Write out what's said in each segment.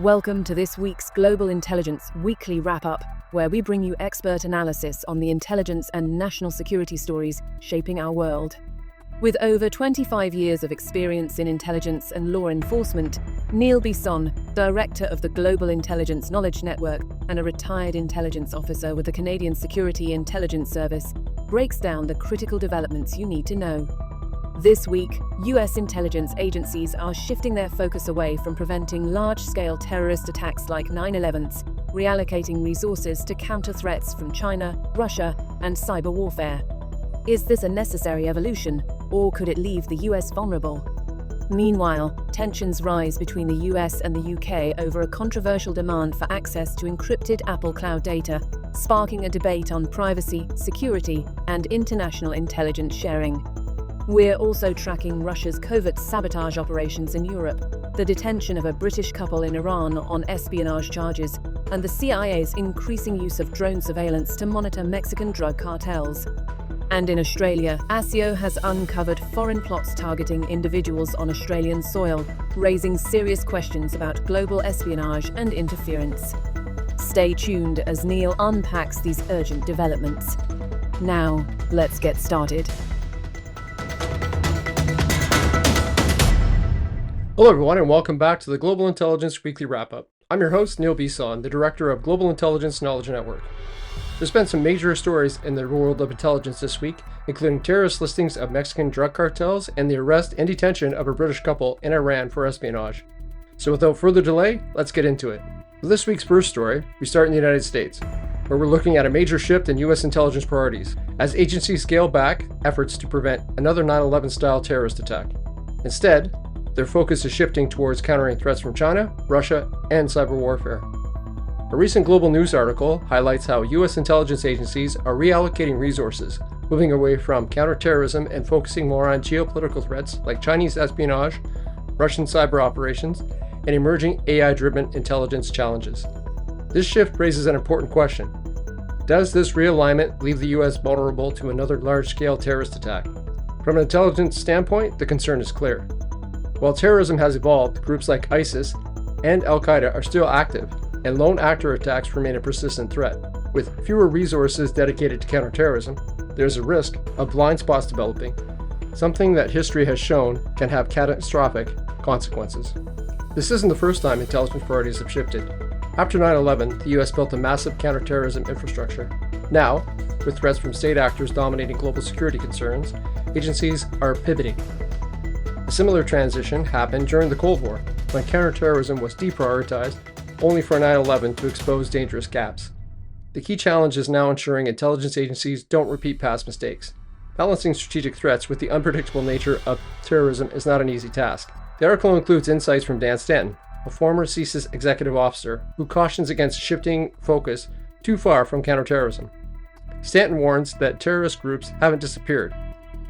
Welcome to this week's Global Intelligence Weekly Wrap-Up, where we bring you expert analysis on the intelligence and national security stories shaping our world. With over 25 years of experience in intelligence and law enforcement, Neil Bisson, Director of the Global Intelligence Knowledge Network and a retired intelligence officer with the Canadian Security Intelligence Service, breaks down the critical developments you need to know. This week, U.S. intelligence agencies are shifting their focus away from preventing large-scale terrorist attacks like 9/11s, reallocating resources to counter threats from China, Russia, and cyber warfare. Is this a necessary evolution, or could it leave the U.S. vulnerable? Meanwhile, tensions rise between the U.S. and the UK over a controversial demand for access to encrypted Apple Cloud data, sparking a debate on privacy, security, and international intelligence sharing. We're also tracking Russia's covert sabotage operations in Europe, the detention of a British couple in Iran on espionage charges, and the CIA's increasing use of drone surveillance to monitor Mexican drug cartels. And in Australia, ASIO has uncovered foreign plots targeting individuals on Australian soil, raising serious questions about global espionage and interference. Stay tuned as Neil unpacks these urgent developments. Now, let's get started. Hello everyone and welcome back to the Global Intelligence Weekly Wrap-Up. I'm your host, Neil Bisson, the Director of Global Intelligence Knowledge Network. There's been some major stories in the world of intelligence this week, including terrorist listings of Mexican drug cartels and the arrest and detention of a British couple in Iran for espionage. So without further delay, let's get into it. For this week's first story, we start in the United States, where we're looking at a major shift in U.S. intelligence priorities, as agencies scale back efforts to prevent another 9/11-style terrorist attack. Instead, their focus is shifting towards countering threats from China, Russia, and cyber warfare. A recent Global News article highlights how U.S. intelligence agencies are reallocating resources, moving away from counterterrorism and focusing more on geopolitical threats like Chinese espionage, Russian cyber operations, and emerging AI-driven intelligence challenges. This shift raises an important question. Does this realignment leave the U.S. vulnerable to another large-scale terrorist attack? From an intelligence standpoint, the concern is clear. While terrorism has evolved, groups like ISIS and Al-Qaeda are still active, and lone actor attacks remain a persistent threat. With fewer resources dedicated to counterterrorism, there's a risk of blind spots developing, something that history has shown can have catastrophic consequences. This isn't the first time intelligence priorities have shifted. After 9/11, the U.S. built a massive counterterrorism infrastructure. Now, with threats from state actors dominating global security concerns, agencies are pivoting. A similar transition happened during the Cold War, when counterterrorism was deprioritized, only for 9/11 to expose dangerous gaps. The key challenge is now ensuring intelligence agencies don't repeat past mistakes. Balancing strategic threats with the unpredictable nature of terrorism is not an easy task. The article includes insights from Dan Stanton, a former CSIS executive officer, who cautions against shifting focus too far from counterterrorism. Stanton warns that terrorist groups haven't disappeared,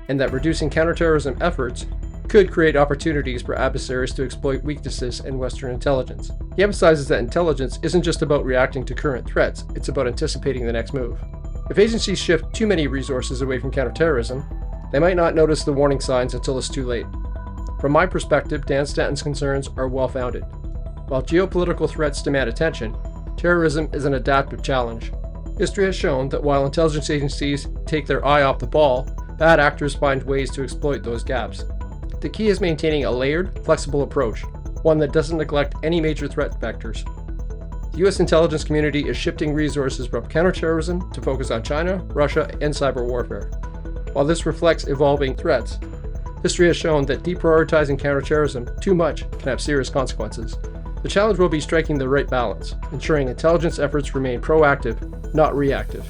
and that reducing counterterrorism efforts could create opportunities for adversaries to exploit weaknesses in Western intelligence. He emphasizes that intelligence isn't just about reacting to current threats, it's about anticipating the next move. If agencies shift too many resources away from counterterrorism, they might not notice the warning signs until it's too late. From my perspective, Dan Stanton's concerns are well-founded. While geopolitical threats demand attention, terrorism is an adaptive challenge. History has shown that while intelligence agencies take their eye off the ball, bad actors find ways to exploit those gaps. The key is maintaining a layered, flexible approach, one that doesn't neglect any major threat vectors. The U.S. intelligence community is shifting resources from counterterrorism to focus on China, Russia, and cyber warfare. While this reflects evolving threats, history has shown that deprioritizing counterterrorism too much can have serious consequences. The challenge will be striking the right balance, ensuring intelligence efforts remain proactive, not reactive.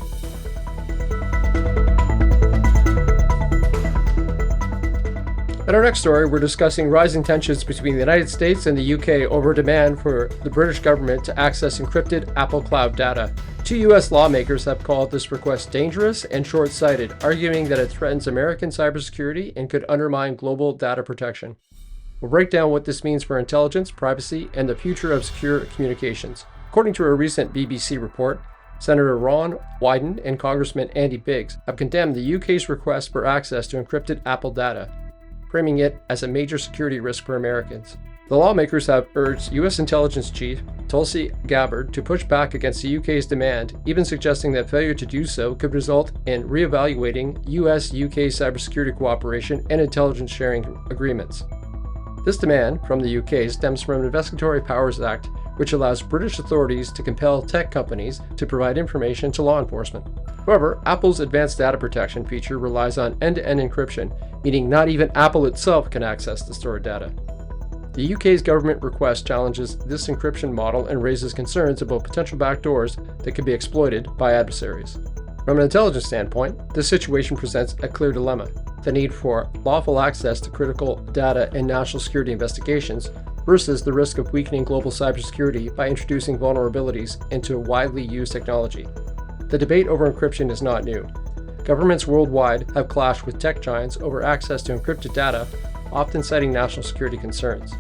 In our next story, we're discussing rising tensions between the United States and the UK over demand for the British government to access encrypted Apple Cloud data. Two US lawmakers have called this request dangerous and short-sighted, arguing that it threatens American cybersecurity and could undermine global data protection. We'll break down what this means for intelligence, privacy, and the future of secure communications. According to a recent BBC report, Senator Ron Wyden and Congressman Andy Biggs have condemned the UK's request for access to encrypted Apple data, framing it as a major security risk for Americans. The lawmakers have urged U.S. Intelligence Chief Tulsi Gabbard to push back against the UK's demand, even suggesting that failure to do so could result in re-evaluating U.S. UK cybersecurity cooperation and intelligence sharing agreements. This demand from the UK stems from an Investigatory Powers Act, which allows British authorities to compel tech companies to provide information to law enforcement. However, Apple's advanced data protection feature relies on end-to-end encryption, meaning not even Apple itself can access the stored data. The UK's government request challenges this encryption model and raises concerns about potential backdoors that could be exploited by adversaries. From an intelligence standpoint, this situation presents a clear dilemma: the need for lawful access to critical data in national security investigations versus the risk of weakening global cybersecurity by introducing vulnerabilities into a widely used technology. The debate over encryption is not new. Governments worldwide have clashed with tech giants over access to encrypted data, often citing national security concerns.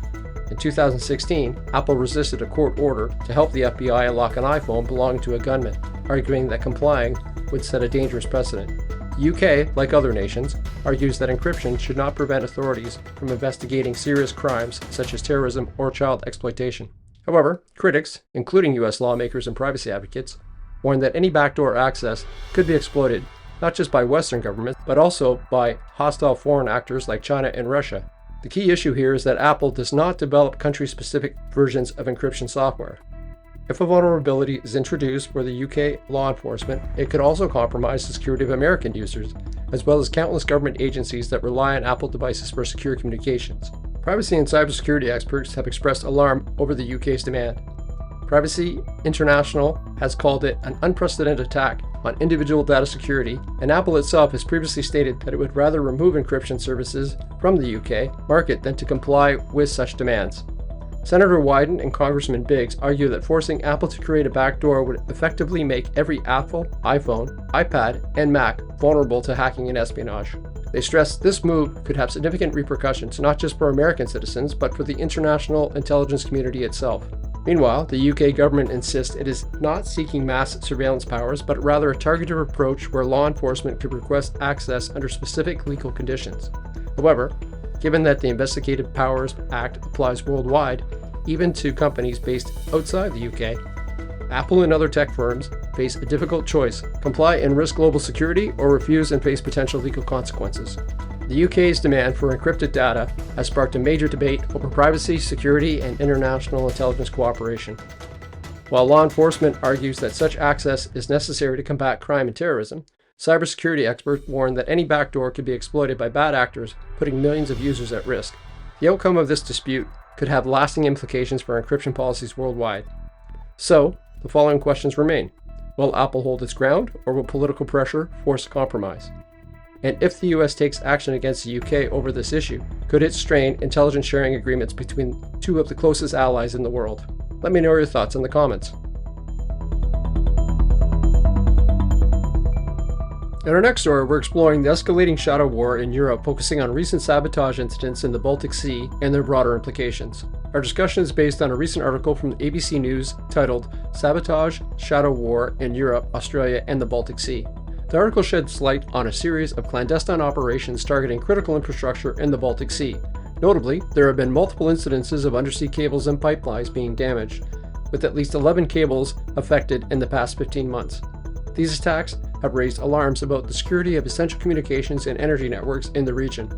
In 2016, Apple resisted a court order to help the FBI unlock an iPhone belonging to a gunman, arguing that complying would set a dangerous precedent. The UK, like other nations, argues that encryption should not prevent authorities from investigating serious crimes such as terrorism or child exploitation. However, critics, including US lawmakers and privacy advocates, warn that any backdoor access could be exploited not just by Western governments, but also by hostile foreign actors like China and Russia. The key issue here is that Apple does not develop country-specific versions of encryption software. If a vulnerability is introduced for the UK law enforcement, it could also compromise the security of American users, as well as countless government agencies that rely on Apple devices for secure communications. Privacy and cybersecurity experts have expressed alarm over the UK's demand. Privacy International has called it an unprecedented attack on individual data security, and Apple itself has previously stated that it would rather remove encryption services from the UK market than to comply with such demands. Senator Wyden and Congressman Biggs argue that forcing Apple to create a backdoor would effectively make every Apple, iPhone, iPad, and Mac vulnerable to hacking and espionage. They stress this move could have significant repercussions not just for American citizens, but for the international intelligence community itself. Meanwhile, the UK government insists it is not seeking mass surveillance powers, but rather a targeted approach where law enforcement could request access under specific legal conditions. However, given that the Investigative Powers Act applies worldwide, even to companies based outside the UK, Apple and other tech firms face a difficult choice: comply and risk global security, or refuse and face potential legal consequences. The UK's demand for encrypted data has sparked a major debate over privacy, security, and international intelligence cooperation. While law enforcement argues that such access is necessary to combat crime and terrorism, cybersecurity experts warn that any backdoor could be exploited by bad actors, putting millions of users at risk. The outcome of this dispute could have lasting implications for encryption policies worldwide. So, the following questions remain. Will Apple hold its ground, or will political pressure force a compromise? And if the US takes action against the UK over this issue, could it strain intelligence sharing agreements between two of the closest allies in the world? Let me know your thoughts in the comments. In our next story, we're exploring the escalating shadow war in Europe, focusing on recent sabotage incidents in the Baltic Sea and their broader implications. Our discussion is based on a recent article from ABC News titled "Sabotage, Shadow War in Europe, Australia, and the Baltic Sea." The article sheds light on a series of clandestine operations targeting critical infrastructure in the Baltic Sea. Notably, there have been multiple incidences of undersea cables and pipelines being damaged, with at least 11 cables affected in the past 15 months. These attacks have raised alarms about the security of essential communications and energy networks in the region.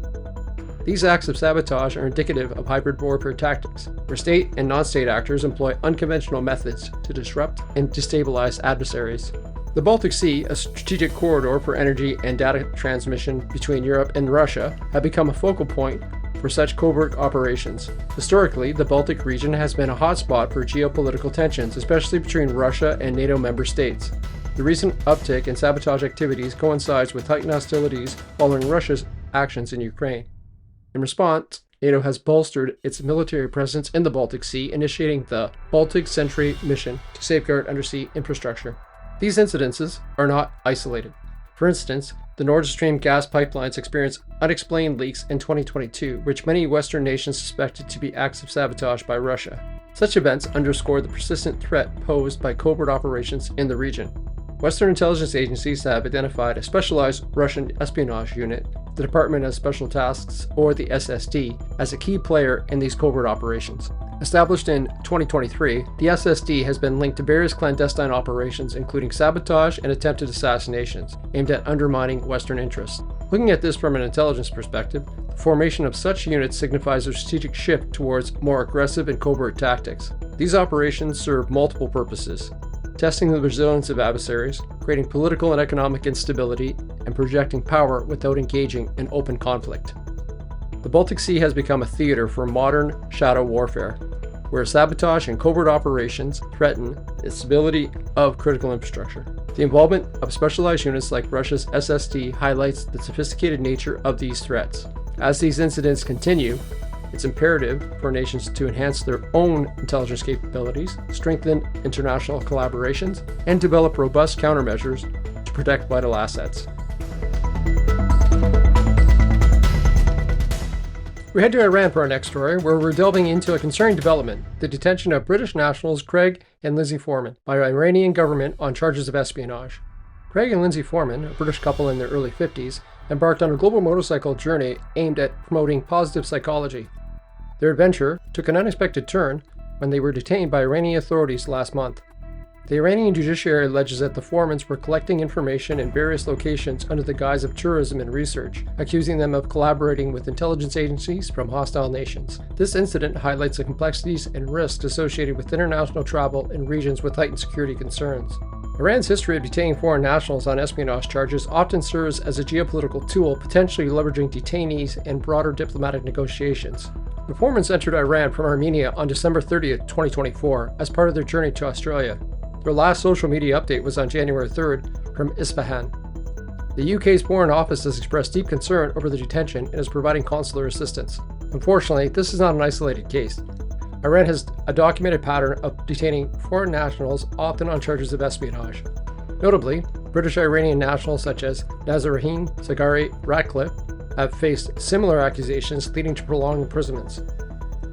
These acts of sabotage are indicative of hybrid warfare tactics, where state and non-state actors employ unconventional methods to disrupt and destabilize adversaries. The Baltic Sea, a strategic corridor for energy and data transmission between Europe and Russia, have become a focal point for such covert operations. Historically, the Baltic region has been a hotspot for geopolitical tensions, especially between Russia and NATO member states. The recent uptick in sabotage activities coincides with heightened hostilities following Russia's actions in Ukraine. In response, NATO has bolstered its military presence in the Baltic Sea, initiating the Baltic Sentry mission to safeguard undersea infrastructure. These incidences are not isolated. For instance, the Nord Stream gas pipelines experienced unexplained leaks in 2022, which many Western nations suspected to be acts of sabotage by Russia. Such events underscore the persistent threat posed by covert operations in the region. Western intelligence agencies have identified a specialized Russian espionage unit, the Department of Special Tasks, or the SSD, as a key player in these covert operations. Established in 2023, the SSD has been linked to various clandestine operations, including sabotage and attempted assassinations, aimed at undermining Western interests. Looking at this from an intelligence perspective, the formation of such units signifies a strategic shift towards more aggressive and covert tactics. These operations serve multiple purposes: testing the resilience of adversaries, creating political and economic instability, and projecting power without engaging in open conflict. The Baltic Sea has become a theater for modern shadow warfare, where sabotage and covert operations threaten the stability of critical infrastructure. The involvement of specialized units like Russia's SSD highlights the sophisticated nature of these threats. As these incidents continue, it's imperative for nations to enhance their own intelligence capabilities, strengthen international collaborations, and develop robust countermeasures to protect vital assets. We head to Iran for our next story, where we're delving into a concerning development: the detention of British nationals Craig and Lindsay Foreman by the Iranian government on charges of espionage. Craig and Lindsay Foreman, a British couple in their early 50s, embarked on a global motorcycle journey aimed at promoting positive psychology. Their adventure took an unexpected turn when they were detained by Iranian authorities last month. The Iranian judiciary alleges that the Foremans were collecting information in various locations under the guise of tourism and research, accusing them of collaborating with intelligence agencies from hostile nations. This incident highlights the complexities and risks associated with international travel in regions with heightened security concerns. Iran's history of detaining foreign nationals on espionage charges often serves as a geopolitical tool, potentially leveraging detainees in broader diplomatic negotiations. The Foremans entered Iran from Armenia on December 30, 2024, as part of their journey to Australia. Their last social media update was on January 3rd from Isfahan. The UK's Foreign Office has expressed deep concern over the detention and is providing consular assistance. Unfortunately, this is not an isolated case. Iran has a documented pattern of detaining foreign nationals, often on charges of espionage. Notably, British Iranian nationals such as Nazarine Zaghari Ratcliffe have faced similar accusations, leading to prolonged imprisonments.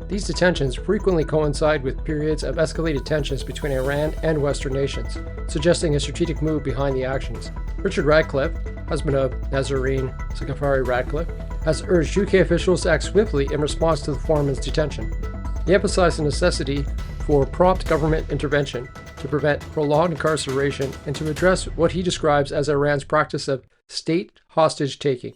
These detentions frequently coincide with periods of escalated tensions between Iran and Western nations, suggesting a strategic move behind the actions. Richard Ratcliffe, husband of Nazarine Zaghari Ratcliffe, has urged UK officials to act swiftly in response to the Foreman's detention. He emphasized the necessity for prompt government intervention to prevent prolonged incarceration and to address what he describes as Iran's practice of state hostage-taking.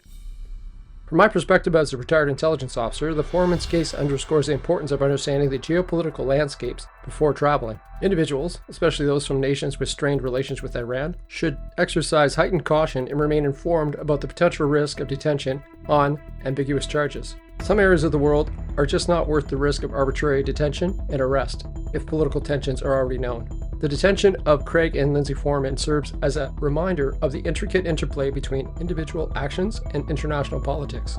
From my perspective as a retired intelligence officer, the Foreman's case underscores the importance of understanding the geopolitical landscapes before traveling. Individuals, especially those from nations with strained relations with Iran, should exercise heightened caution and remain informed about the potential risk of detention on ambiguous charges. Some areas of the world are just not worth the risk of arbitrary detention and arrest if political tensions are already known. The detention of Craig and Lindsay Foreman serves as a reminder of the intricate interplay between individual actions and international politics.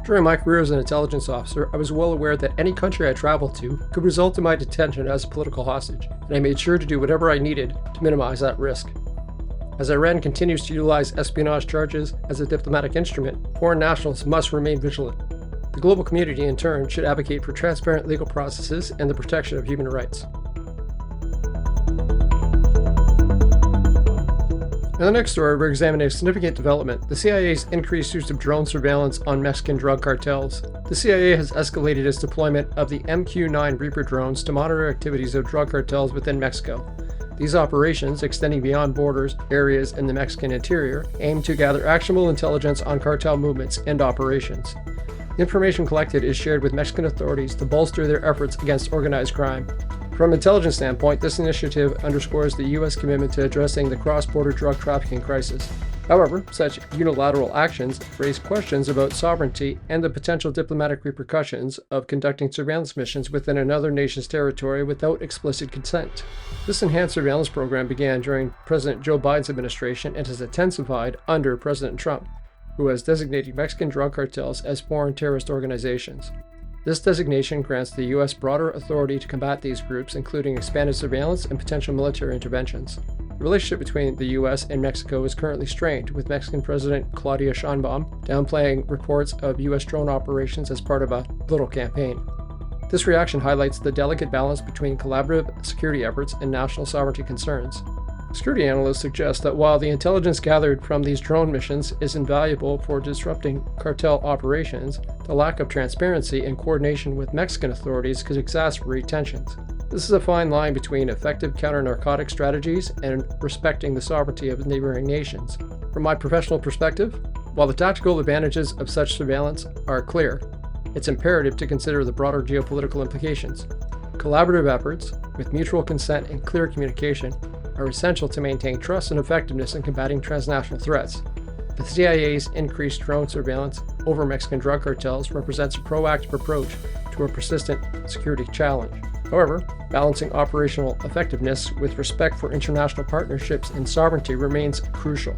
During my career as an intelligence officer, I was well aware that any country I traveled to could result in my detention as a political hostage, and I made sure to do whatever I needed to minimize that risk. As Iran continues to utilize espionage charges as a diplomatic instrument, foreign nationals must remain vigilant. The global community, in turn, should advocate for transparent legal processes and the protection of human rights. In the next story, we're examining a significant development: the CIA's increased use of drone surveillance on Mexican drug cartels. The CIA has escalated its deployment of the MQ-9 Reaper drones to monitor activities of drug cartels within Mexico. These operations, extending beyond borders areas in the Mexican interior, aim to gather actionable intelligence on cartel movements and operations. The information collected is shared with Mexican authorities to bolster their efforts against organized crime. From an intelligence standpoint, this initiative underscores the U.S. commitment to addressing the cross-border drug trafficking crisis. However, such unilateral actions raise questions about sovereignty and the potential diplomatic repercussions of conducting surveillance missions within another nation's territory without explicit consent. This enhanced surveillance program began during President Joe Biden's administration and has intensified under President Trump, who has designated Mexican drug cartels as foreign terrorist organizations. This designation grants the U.S. broader authority to combat these groups, including expanded surveillance and potential military interventions. The relationship between the U.S. and Mexico is currently strained, with Mexican President Claudia Sheinbaum downplaying reports of U.S. drone operations as part of a little campaign. This reaction highlights the delicate balance between collaborative security efforts and national sovereignty concerns. Security analysts suggest that while the intelligence gathered from these drone missions is invaluable for disrupting cartel operations, the lack of transparency and coordination with Mexican authorities could exacerbate tensions. This is a fine line between effective counter-narcotic strategies and respecting the sovereignty of neighboring nations. From my professional perspective, while the tactical advantages of such surveillance are clear, it's imperative to consider the broader geopolitical implications. Collaborative efforts, with mutual consent and clear communication, are essential to maintain trust and effectiveness in combating transnational threats. The CIA's increased drone surveillance over Mexican drug cartels represents a proactive approach to a persistent security challenge. However, balancing operational effectiveness with respect for international partnerships and sovereignty remains crucial.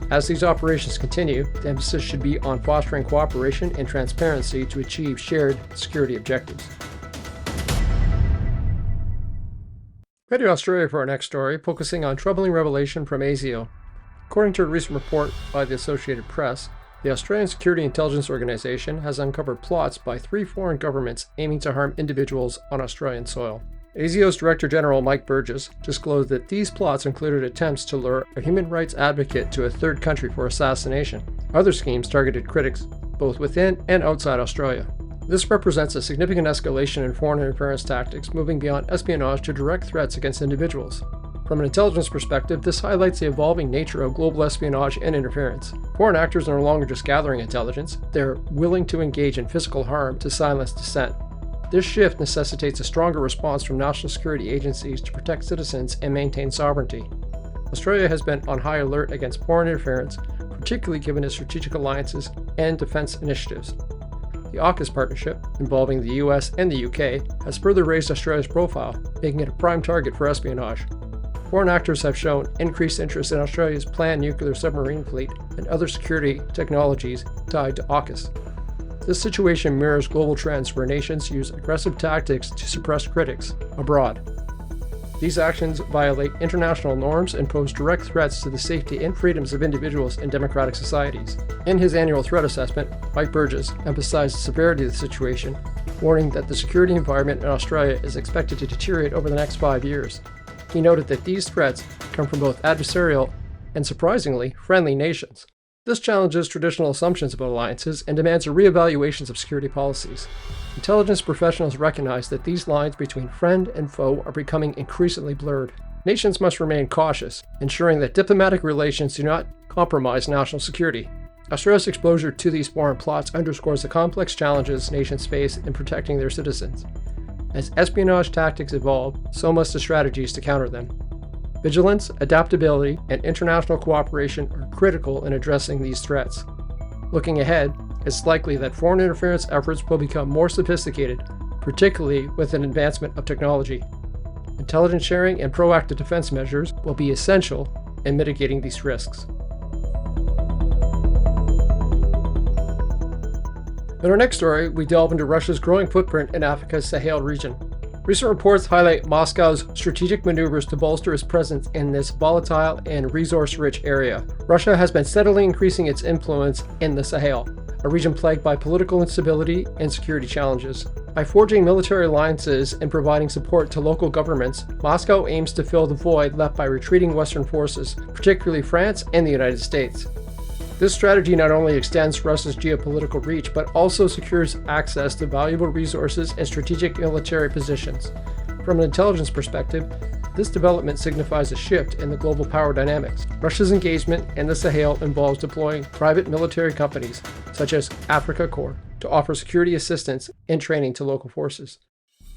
As these operations continue, the emphasis should be on fostering cooperation and transparency to achieve shared security objectives. Headed to Australia for our next story, focusing on troubling revelation from ASIO. According to a recent report by the Associated Press, the Australian Security Intelligence Organisation has uncovered plots by 3 foreign governments aiming to harm individuals on Australian soil. ASIO's Director General Mike Burgess disclosed that these plots included attempts to lure a human rights advocate to a third country for assassination. Other schemes targeted critics both within and outside Australia. This represents a significant escalation in foreign interference tactics, moving beyond espionage to direct threats against individuals. From an intelligence perspective, this highlights the evolving nature of global espionage and interference. Foreign actors are no longer just gathering intelligence, they're willing to engage in physical harm to silence dissent. This shift necessitates a stronger response from national security agencies to protect citizens and maintain sovereignty. Australia has been on high alert against foreign interference, particularly given its strategic alliances and defense initiatives. The AUKUS partnership, involving the U.S. and the UK, has further raised Australia's profile, making it a prime target for espionage. Foreign actors have shown increased interest in Australia's planned nuclear submarine fleet and other security technologies tied to AUKUS. This situation mirrors global trends where nations use aggressive tactics to suppress critics abroad. These actions violate international norms and pose direct threats to the safety and freedoms of individuals in democratic societies. In his annual threat assessment, Mike Burgess emphasized the severity of the situation, warning that the security environment in Australia is expected to deteriorate over the next 5 years. He noted that these threats come from both adversarial and, surprisingly, friendly nations. This challenges traditional assumptions about alliances and demands a reevaluation of security policies. Intelligence professionals recognize that these lines between friend and foe are becoming increasingly blurred. Nations must remain cautious, ensuring that diplomatic relations do not compromise national security. Australia's exposure to these foreign plots underscores the complex challenges nations face in protecting their citizens. As espionage tactics evolve, so must the strategies to counter them. Vigilance, adaptability, and international cooperation are critical in addressing these threats. Looking ahead, it's likely that foreign interference efforts will become more sophisticated, particularly with an advancement of technology. Intelligence sharing and proactive defense measures will be essential in mitigating these risks. In our next story, we delve into Russia's growing footprint in Africa's Sahel region. Recent reports highlight Moscow's strategic maneuvers to bolster its presence in this volatile and resource-rich area. Russia has been steadily increasing its influence in the Sahel, a region plagued by political instability and security challenges. By forging military alliances and providing support to local governments, Moscow aims to fill the void left by retreating Western forces, particularly France and the United States. This strategy not only extends Russia's geopolitical reach, but also secures access to valuable resources and strategic military positions. From an intelligence perspective, this development signifies a shift in the global power dynamics. Russia's engagement in the Sahel involves deploying private military companies, such as Africa Corps, to offer security assistance and training to local forces.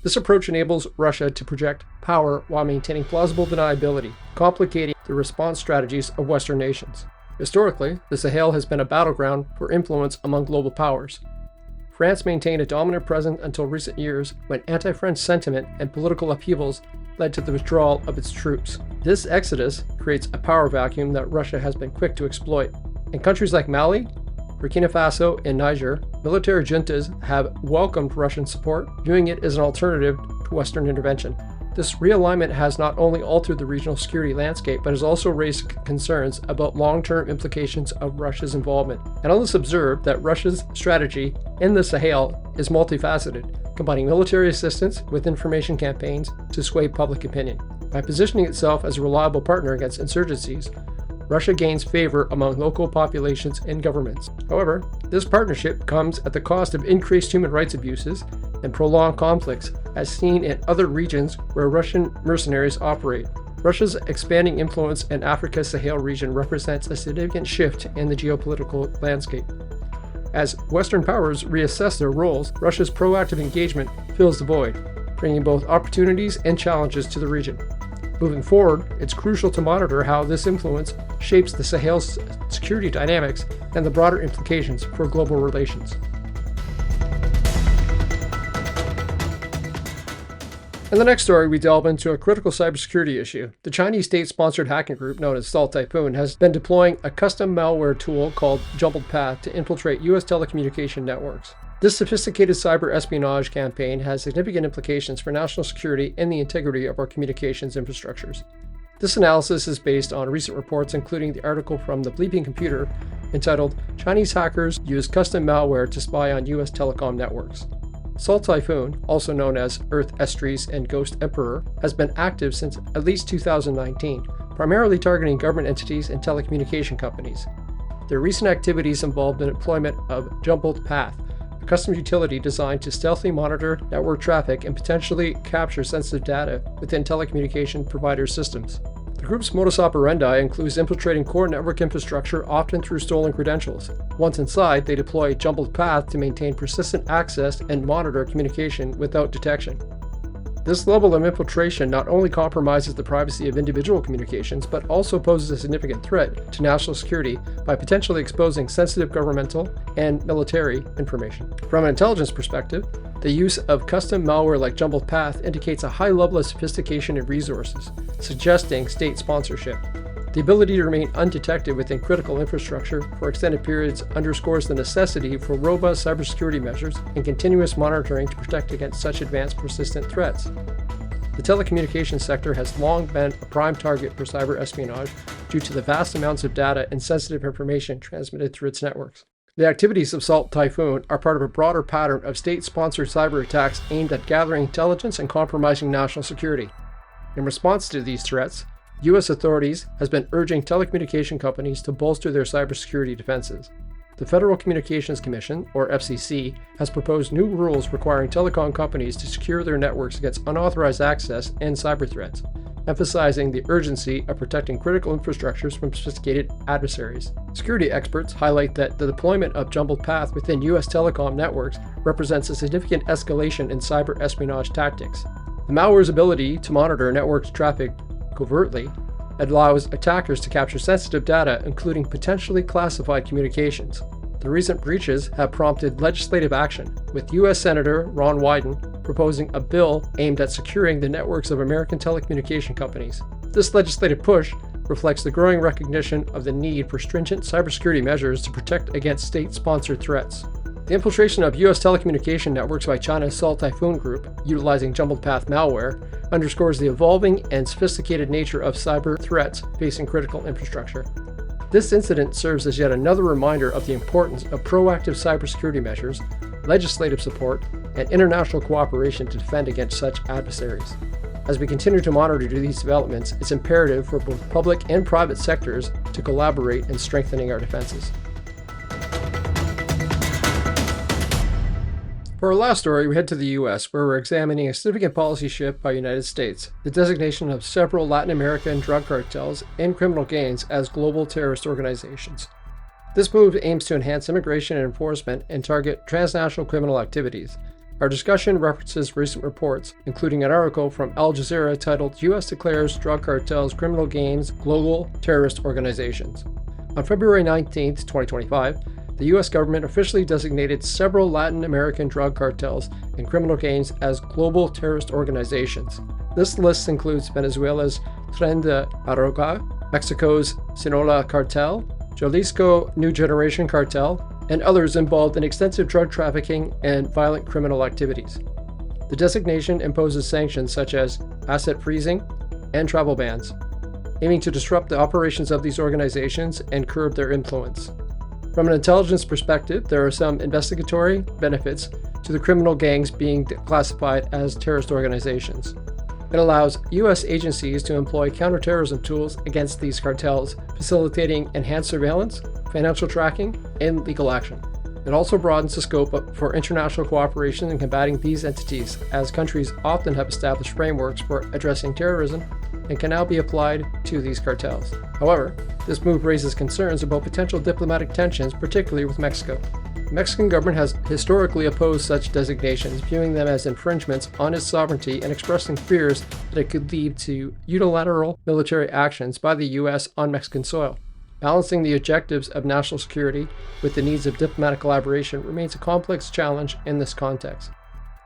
This approach enables Russia to project power while maintaining plausible deniability, complicating the response strategies of Western nations. Historically, the Sahel has been a battleground for influence among global powers. France maintained a dominant presence until recent years when anti-French sentiment and political upheavals led to the withdrawal of its troops. This exodus creates a power vacuum that Russia has been quick to exploit. In countries like Mali, Burkina Faso, and Niger, military juntas have welcomed Russian support, viewing it as an alternative to Western intervention. This realignment has not only altered the regional security landscape, but has also raised concerns about long-term implications of Russia's involvement. Analysts observe that Russia's strategy in the Sahel is multifaceted, combining military assistance with information campaigns to sway public opinion. By positioning itself as a reliable partner against insurgencies, Russia gains favor among local populations and governments. However, this partnership comes at the cost of increased human rights abuses and prolonged conflicts, as seen in other regions where Russian mercenaries operate. Russia's expanding influence in Africa's Sahel region represents a significant shift in the geopolitical landscape. As Western powers reassess their roles, Russia's proactive engagement fills the void, bringing both opportunities and challenges to the region. Moving forward, it's crucial to monitor how this influence shapes the Sahel's security dynamics and the broader implications for global relations. In the next story, we delve into a critical cybersecurity issue. The Chinese state-sponsored hacking group known as Salt Typhoon has been deploying a custom malware tool called Jumbled Path to infiltrate U.S. telecommunication networks. This sophisticated cyber espionage campaign has significant implications for national security and the integrity of our communications infrastructures. This analysis is based on recent reports, including the article from The Bleeping Computer entitled "Chinese Hackers Use Custom Malware to Spy on U.S. Telecom Networks." Salt Typhoon, also known as Earth Estries and Ghost Emperor, has been active since at least 2019, primarily targeting government entities and telecommunication companies. Their recent activities involved the deployment of Jumbled Path, a custom utility designed to stealthily monitor network traffic and potentially capture sensitive data within telecommunication provider systems. The group's modus operandi includes infiltrating core network infrastructure, often through stolen credentials. Once inside, they deploy Jumbled Path to maintain persistent access and monitor communication without detection. This level of infiltration not only compromises the privacy of individual communications, but also poses a significant threat to national security by potentially exposing sensitive governmental and military information. From an intelligence perspective, the use of custom malware like Jumbled Path indicates a high level of sophistication and resources, suggesting state sponsorship. The ability to remain undetected within critical infrastructure for extended periods underscores the necessity for robust cybersecurity measures and continuous monitoring to protect against such advanced persistent threats. The telecommunications sector has long been a prime target for cyber espionage due to the vast amounts of data and sensitive information transmitted through its networks. The activities of Salt Typhoon are part of a broader pattern of state-sponsored cyber attacks aimed at gathering intelligence and compromising national security. In response to these threats, U.S. authorities has been urging telecommunication companies to bolster their cybersecurity defenses. The Federal Communications Commission, or FCC, has proposed new rules requiring telecom companies to secure their networks against unauthorized access and cyber threats, emphasizing the urgency of protecting critical infrastructures from sophisticated adversaries. Security experts highlight that the deployment of Jumbled Path within U.S. telecom networks represents a significant escalation in cyber espionage tactics. The malware's ability to monitor network traffic covertly allows attackers to capture sensitive data, including potentially classified communications. The recent breaches have prompted legislative action, with U.S. Senator Ron Wyden proposing a bill aimed at securing the networks of American telecommunication companies. This legislative push reflects the growing recognition of the need for stringent cybersecurity measures to protect against state-sponsored threats. The infiltration of U.S. telecommunication networks by China's Salt Typhoon Group, utilizing Jumbled Path malware, underscores the evolving and sophisticated nature of cyber threats facing critical infrastructure. This incident serves as yet another reminder of the importance of proactive cybersecurity measures, legislative support, and international cooperation to defend against such adversaries. As we continue to monitor these developments, it's imperative for both public and private sectors to collaborate in strengthening our defenses. For our last story, we head to the U.S., where we're examining a significant policy shift by the United States, the designation of several Latin American drug cartels and criminal gangs as global terrorist organizations. This move aims to enhance immigration and enforcement and target transnational criminal activities. Our discussion references recent reports, including an article from Al Jazeera titled "U.S. Declares Drug Cartels, Criminal Gangs, Global Terrorist Organizations." On February 19, 2025, the U.S. government officially designated several Latin American drug cartels and criminal gangs as global terrorist organizations. This list includes Venezuela's Tren de Aragua, Mexico's Sinaloa Cartel, Jalisco New Generation Cartel, and others involved in extensive drug trafficking and violent criminal activities. The designation imposes sanctions such as asset freezing and travel bans, aiming to disrupt the operations of these organizations and curb their influence. From an intelligence perspective, there are some investigatory benefits to the criminal gangs being classified as terrorist organizations. It allows U.S. agencies to employ counterterrorism tools against these cartels, facilitating enhanced surveillance, financial tracking, and legal action. It also broadens the scope for international cooperation in combating these entities, as countries often have established frameworks for addressing terrorism and can now be applied to these cartels. However, this move raises concerns about potential diplomatic tensions, particularly with Mexico. The Mexican government has historically opposed such designations, viewing them as infringements on its sovereignty and expressing fears that it could lead to unilateral military actions by the U.S. on Mexican soil. Balancing the objectives of national security with the needs of diplomatic collaboration remains a complex challenge in this context.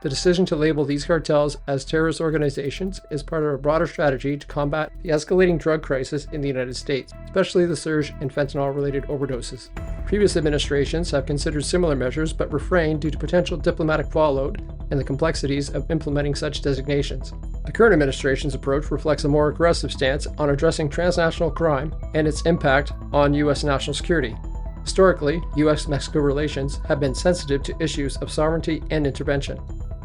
The decision to label these cartels as terrorist organizations is part of a broader strategy to combat the escalating drug crisis in the United States, especially the surge in fentanyl-related overdoses. Previous administrations have considered similar measures but refrained due to potential diplomatic fallout and the complexities of implementing such designations. The current administration's approach reflects a more aggressive stance on addressing transnational crime and its impact on U.S. national security. Historically, U.S. Mexico relations have been sensitive to issues of sovereignty and intervention.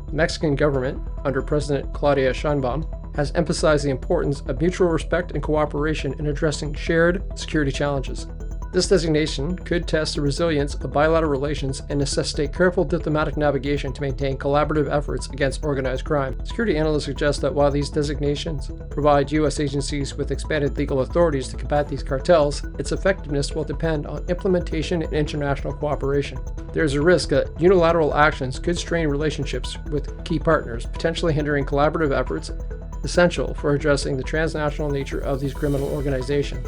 The Mexican government, under President Claudia Sheinbaum, has emphasized the importance of mutual respect and cooperation in addressing shared security challenges. This designation could test the resilience of bilateral relations and necessitate careful diplomatic navigation to maintain collaborative efforts against organized crime. Security analysts suggest that while these designations provide U.S. agencies with expanded legal authorities to combat these cartels, its effectiveness will depend on implementation and international cooperation. There is a risk that unilateral actions could strain relationships with key partners, potentially hindering collaborative efforts essential for addressing the transnational nature of these criminal organizations.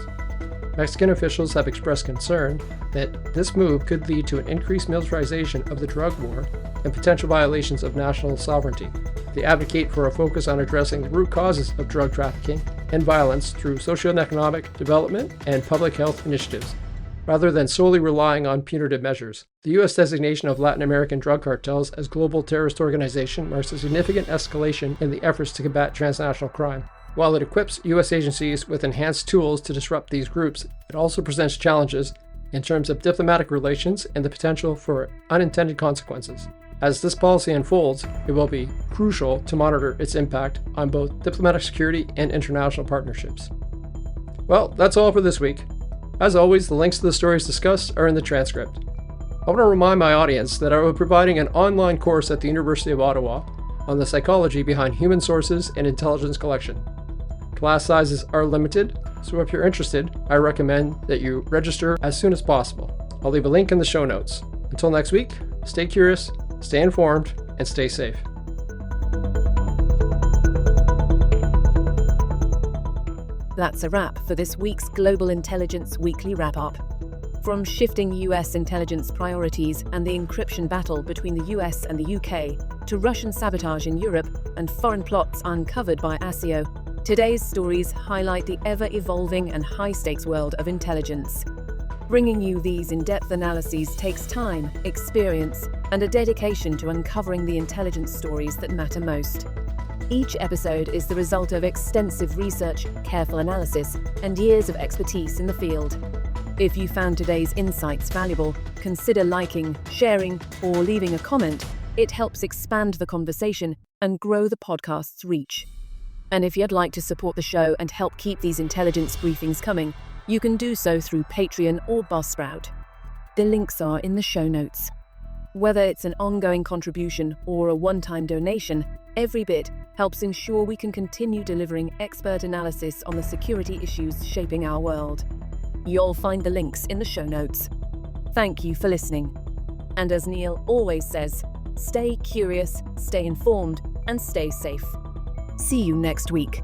Mexican officials have expressed concern that this move could lead to an increased militarization of the drug war and potential violations of national sovereignty. They advocate for a focus on addressing the root causes of drug trafficking and violence through socioeconomic development and public health initiatives, rather than solely relying on punitive measures. The U.S. designation of Latin American drug cartels as global terrorist organization marks a significant escalation in the efforts to combat transnational crime. While it equips U.S. agencies with enhanced tools to disrupt these groups, it also presents challenges in terms of diplomatic relations and the potential for unintended consequences. As this policy unfolds, it will be crucial to monitor its impact on both diplomatic security and international partnerships. Well, that's all for this week. As always, the links to the stories discussed are in the transcript. I want to remind my audience that I will be providing an online course at the University of Ottawa on the psychology behind human sources and intelligence collection. Class sizes are limited, so if you're interested, I recommend that you register as soon as possible. I'll leave a link in the show notes. Until next week, stay curious, stay informed, and stay safe. That's a wrap for this week's Global Intelligence Weekly Wrap-Up. From shifting U.S. intelligence priorities and the encryption battle between the U.S. and the U.K. to Russian sabotage in Europe and foreign plots uncovered by ASIO, today's stories highlight the ever-evolving and high-stakes world of intelligence. Bringing you these in-depth analyses takes time, experience, and a dedication to uncovering the intelligence stories that matter most. Each episode is the result of extensive research, careful analysis, and years of expertise in the field. If you found today's insights valuable, consider liking, sharing, or leaving a comment. It helps expand the conversation and grow the podcast's reach. And if you'd like to support the show and help keep these intelligence briefings coming, you can do so through Patreon or Buzzsprout. The links are in the show notes. Whether it's an ongoing contribution or a one-time donation, every bit helps ensure we can continue delivering expert analysis on the security issues shaping our world. You'll find the links in the show notes. Thank you for listening. And as Neil always says, stay curious, stay informed, and stay safe. See you next week.